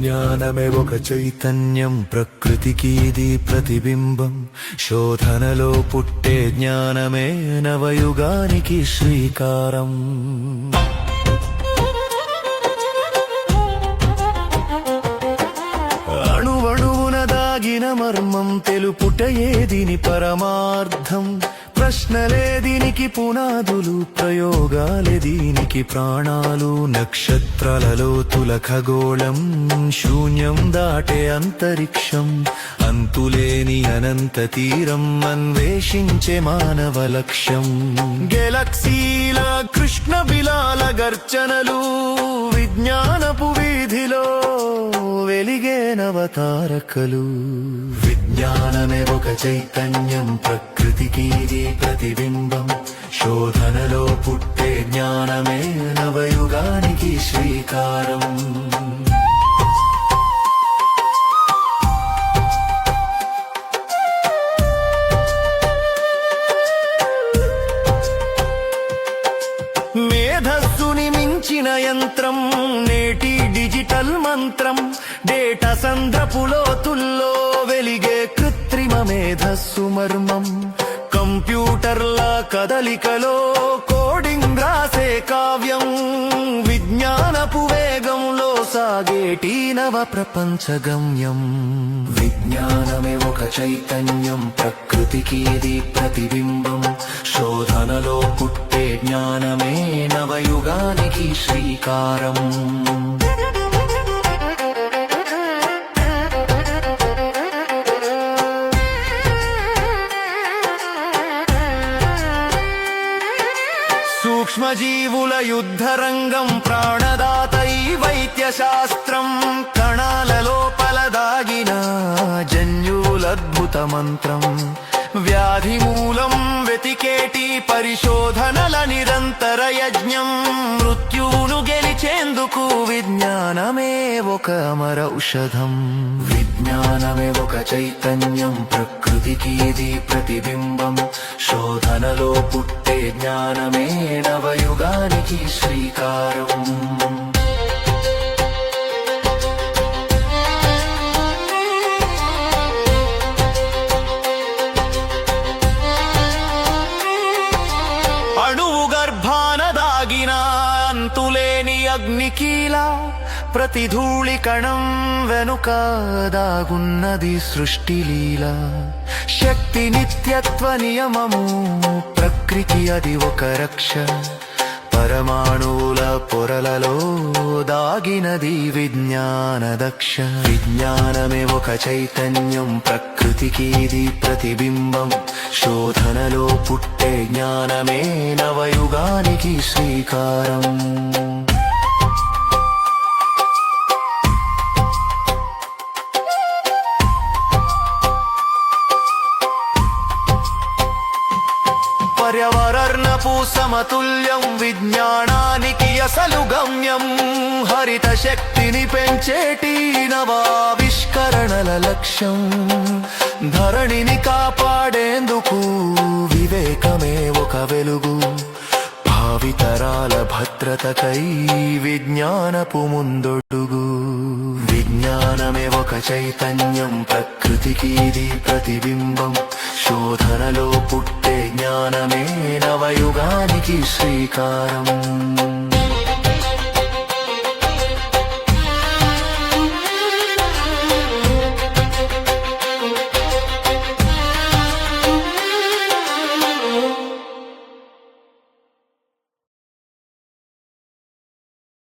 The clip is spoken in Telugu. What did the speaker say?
విజ్ఞానమే ఒక చైతన్యం, ప్రకృతికి ఇది ప్రతిబింబం. శోధనలో పుట్టే జ్ఞానమే నవయుగానికి శ్రీకారం. అణువణువున దాగిన మర్మం తెలుపుటయే దీని పరమార్థం. ప్రశ్నలే దీనికి పునాదులు, ప్రయోగాలే దీనికి ప్రాణాలు. నక్షత్రాలలో తుల ఖగోళం, శూన్యం దాటే అంతరిక్షం. అంతులేని అనంత తీరం అన్వేషించే మానవ లక్ష్యం. గెలక్సీల కృష్ణ బిలాల గర్జనలు, విజ్ఞానపు వీధిలో వెలిగే నవతారకలు. విజ్ఞానమే ఒక చైతన్యం, ప్రకృతికి ఇది ప్రతిబింబం. శోధనలో పుట్టే జ్ఞానమే నవయుగానికి శ్రీకారం. మేధస్సుని మించిన యంత్రం నేటి డిజిటల్ మంత్రం. డేటా సంద్రపు లోతుల్లో వెలిగే కృత్రిమ మేధస్సు మర్మం. కంప్యూటర్ల కదలికలో కోడింగ్ రాసే కావ్యం. విజ్ఞానపు వేగంలో సాగేటి నవ ప్రపంచ గమ్యం. విజ్ఞానమే ఒక చైతన్యం, ప్రకృతికి ఇది ప్రతిబింబం. శోధనలో పుట్టే జ్ఞానమే నవయుగానికి శ్రీకారం. సూక్ష్మజీవుల యుద్ధరంగం, ప్రాణదాత ఈ వైద్య శాస్త్రం. కణాల లోపల దాగిన జన్యువులద్భుత మంత్రం. వ్యాధి మూలం వెతికేటి పరిశోధనల నిరంతర యజ్ఞం. మృత్యువును గెలిచేందుకు విజ్ఞానమే ఒక అమర ఔషధం. విజ్ఞానమే ఒక చైతన్యం, ప్రకృతికి ఇది ప్రతిబింబం. శోధనలో పుట్టే జ్ఞానమే నవయుగానికి శ్రీకారం. అణువు గర్భాన దాగిన అంతులేని అగ్నికీల. ప్రతి ధూళి కణం వెనుక దాగున్నది సృష్టి లీల. శక్తి నిత్యత్వ నియమము, ప్రకృతి అది ఒక రక్ష. పరమాణువుల పొరలలో దాగినది విజ్ఞాన దక్ష. విజ్ఞానమే ఒక చైతన్యం, ప్రకృతికి ఇది ప్రతిబింబం. శోధనలో పుట్టే జ్ఞానమే నవయుగానికి శ్రీకారం. పర్యావరణపు సమతుల్యం, విజ్ఞానానికి అసలు గమ్యం. హరిత శక్తిని పెంచేటి నవావిష్కరణల లక్ష్యం. ధరణిని కాపాడేందుకు వివేకమే ఒక వెలుగు. భావితరాల భద్రతకై విజ్ఞానపు ముందొడుగు. విజ్ఞానమే ఒక చైతన్యం, ప్రకృతికి ఇది ప్రతిబింబం. శోధనలో పుట్టే జ్ఞానమే నవయుగానికి శ్రీకారం.